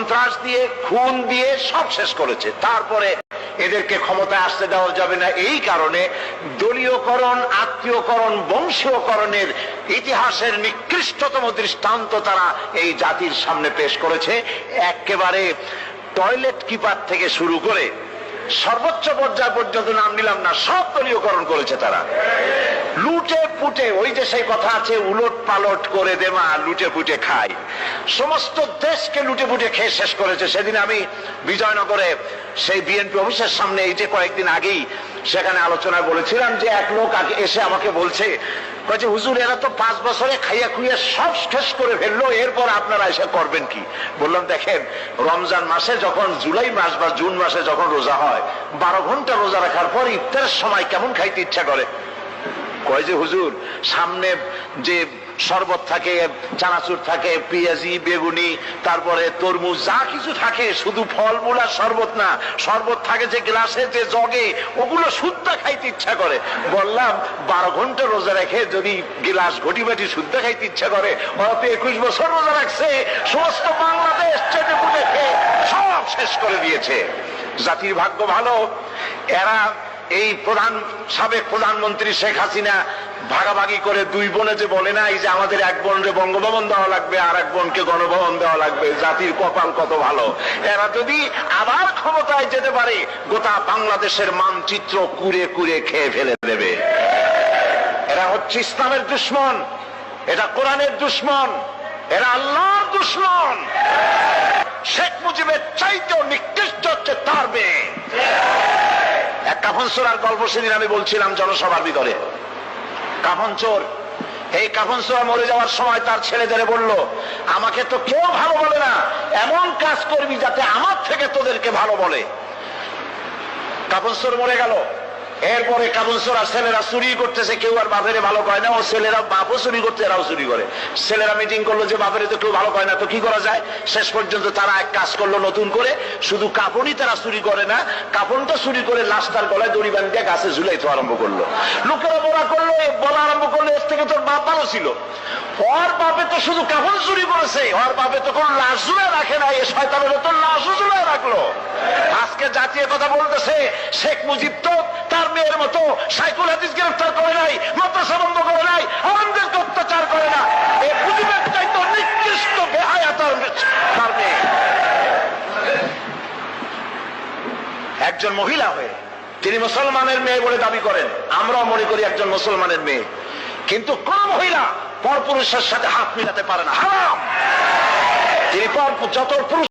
সন্ত্রাস দিয়ে, খুন দিয়ে সব শেষ করেছে। তারপরে এদেরকে ক্ষমতায় আসতে দেওয়া যাবে না, এই কারণে দলীয়করণ, আত্মীয়করণ, বংশীয়করণের ইতিহাসের নিকৃষ্টতম দৃষ্টান্ত তারা এই জাতির সামনে পেশ করেছে। একেবারে টয়লেট কিপার থেকে শুরু করে সর্বোচ্চ পর্যায় পর্যন্ত নাম নিলাম না, সব দলীয়করণ করেছে তারা। লুটে পুটে, ওই যে সেই কথা আছে, উলট পালট করে দেমা লুটে পুটে খায়, সমস্ত দেশকে লুটে পুটে খেয়ে শেষ করেছে। সেদিন আমি বিজয়নগরে সেই বিএনপি অফিসের সামনে, এই যে কয়েকদিন আগেই সেখানে আলোচনায় বলেছিলাম যে এক লোক আগে এসে আমাকে বলছে, হুজুর এরা তো 5 বছরে খাইয়া খুইয়া সব শেষ করে ফেললো, এরপর আপনারা এসে করবেন কি? বললাম দেখেন, রমজান মাসে যখন, জুলাই মাস বা জুন মাসে যখন রোজা হয়, 12 ঘন্টা রোজা রাখার পর ইফতারের সময় কেমন খাইতে ইচ্ছা করে? কয় যে হুজুর সামনে যে শরবত থাকে, চানাচুর থাকে, পেঁয়াজি, বেগুনি, তারপরে তরমুজ, যা কিছু থাকে, শুধু ফলমূল আর শরবত না, শরবত থাকে যে গ্লাসে, যে জগে, ওগুলো শুদ্ধা খাইতে ইচ্ছা করে। বললাম 12 ঘন্টা রোজা রেখে যদি গ্লাস ঘটি বাটি শুদ্ধা খাইতে ইচ্ছা করে, ওরা তো 21 বছর রোজা রাখছে, সমস্ত বাংলাদেশ চেটে পুটে খেয়ে সব শেষ করে দিয়েছে। জাতির ভাগ্য ভালো, এরা এই সাবেক প্রধানমন্ত্রী শেখ হাসিনা ভাগাভাগি করে 2 বোনে যে বলে না, এই যে আমাদের এক বোনকে বঙ্গভবন দেওয়া লাগবে আর এক বোনকে গণভবন দেওয়া লাগবে, জাতির কপাল কত ভালো। এরা যদি আবার ক্ষমতায় যেতে পারে, গোটা বাংলাদেশের মানচিত্র কুড়ে কুড়ে খেয়ে ফেলে দেবে। এরা হচ্ছে ইসলামের দুশমন, এটা কোরআনের দুশমন, এরা আল্লাহর দুশমন। শেখ মুজিবের চাইতেও নিকৃষ্ট হচ্ছে তার মেয়ে। এক কাফন চোরার গল্প সেদিন আমি বলছিলাম জনসভার ভিতরে। কাফন চোর, এই কাফন চোরা মরে যাওয়ার সময় তার ছেলেদের বলল, আমাকে তো কেউ ভালো বলে না, এমন কাজ করবি যাতে আমার থেকে তোদেরকে ভালো বলে। কাফন চোর মরে গেল। এরপরে কাফন চোরা ছেলেরা চুরি করতেছে, কেউ আর বাপের ভালো কয় না, ও ছেলেরা বাপও চুরি করতে, এরাও চুরি করে। ছেলেরা মিটিং করলো যে বাপের তো কেউ ভালো কয় না, তো কি করা যায়? শেষ পর্যন্ত তারা এক কাজ করলো নতুন করে, শুধু কাপড়ই তারা চুরি করে না, কাপড়টা চুরি করে লাশটার গলায় দড়ি বাঁধিয়ে গাছে ঝুলাইতে আরম্ভ করলো। লোকেরা বলা আরম্ভ করলো, এর থেকে তোর বাপ ভালো ছিল। ওর বাপে তো শুধু কাপড় চুরি করেছে, ওর বাপে তো কোনো লাশ ঝুলায় রাখে না, এই শয়তানের তো লাশও ঝুলায় রাখলো। আজকে জাতীয় কথা বলতেছে, শেখ মুজিব তো তার মেয়ের মতো সাইকুল হাদিস গ্রেফতার করে নাই, মাদ্রাসা বন্ধ করে নাই, আলেমদেরকে অত্যাচার করে না। এই মুজিবের চাইতে নিকৃষ্ট বেহায়া তার মেয়ে। একজন মহিলা হয়ে তিনি মুসলমানের মেয়ে বলে দাবি করেন, আমরাও মনে করি একজন মুসলমানের মেয়ে, কিন্তু কোন মহিলা পরপুরুষের সাথে হাত মিলাতে পারে না, হারাম। তিনি যত পুরুষ